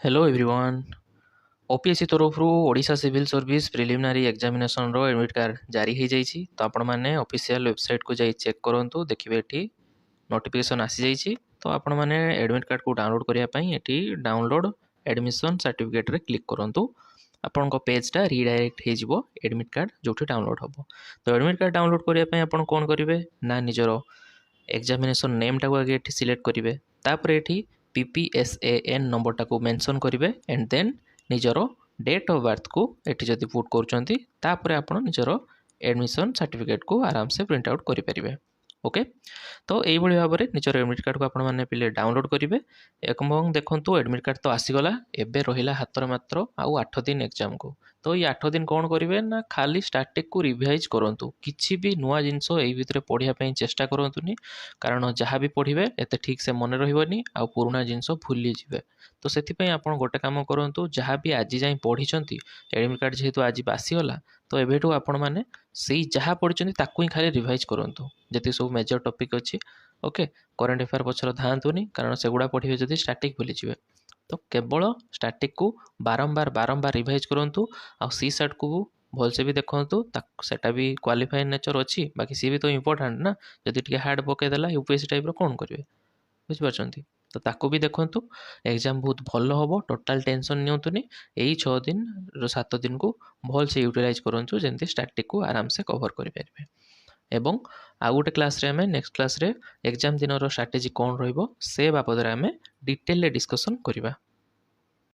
Hello everyone. OPSC तरफ Odisha civil service preliminary examination रो admit card जारी हो जाइए। तो आपण मैंने ऑफिशियल वेबसाइट को जाई चेक करूँ। देखिए ये नोटिफिकेशन आसी जाइए। तो आपण मैंने एडमिट कार्ड को डाउनलोड करने ये डाउनलोड एडमिशन सर्टिफिकेट रे क्लिक करूँ। आपण पेजटा रिडायरेक्ट हो एडमिट कार्ड जो डाउनलोड हम। तो एडमिट कार्ड डाउनलोड करने आप कौन करेंगे ना निजर एग्जामिनेशन नेमटा को आगे ये सिलेक्ट करेंगे। तापर ये PPSAN नंबरटा को मेंशन करेंगे एंड देन निजर डेट ऑफ बर्थ को एटी जदि पुट कर निजर एडमिशन सर्टिफिकेट को आराम से प्रिंट आउट करेंगे। ओके, तो यही भाव में निजर एडमिट कार्ड को आपने पे डाउनलोड करेंगे। एक देखो एडमिट कार्ड तो आसीगला, एबे रहिला हाथ मात्र आउ 8 दिन एग्जाम को। तो ये 8 दिन कौन करेंगे ना खाली स्टार्टिंग को रिवाइज करूँ। किसी भी नुआ जिनस ये पढ़ाई चेष्टा करूँ, कारण जहाँ भी पढ़े एत ठीक से मन रही आ पुराना जिनस भूली जाए। तो से आप गोटे कम करूँ, जहाँ भी आज जाए पढ़ी एडमिट कार्ड जेहेतु आज आसीगला तो एवेठू आपण मैंने से जहाँ पढ़ी ताकू ही खाली रिवाइज करूँ जी सब मेजर टॉपिक अच्छी। ओके, करेन्ट अफेयर पछर धातुनी कारण सेगुड़ा पढ़े जब स्टाटिक भूली जाए। तो केवल स्टाटिक को बारंबार बारंबार रिवाइज करूँ। आ सी सेट को भलसे भी देखूँ, सेटा भी क्वालिफाइड नेचर अच्छी, बाकी सी भी तो इम्पोर्टाट ना। जदि टे हार्ड पकईदेला यूपीएससी टाइप कौन करेंगे बुझिपारछंती। तो ताको भी देखूँ, एग्जाम बहुत भल हम। टोटाल टेंशन नियंतुनी, यही 6 दिन 7 दिन को भल से यूटिलाइज करूँ जमी स्टाटिक को आराम से कवर करें। एवं आउ गोटे क्लास रे नेक्स्ट क्लास रे एग्जाम दिन स्ट्रैटेजी कौन रही से बाबद आम डिटेल डिस्कसन करवा।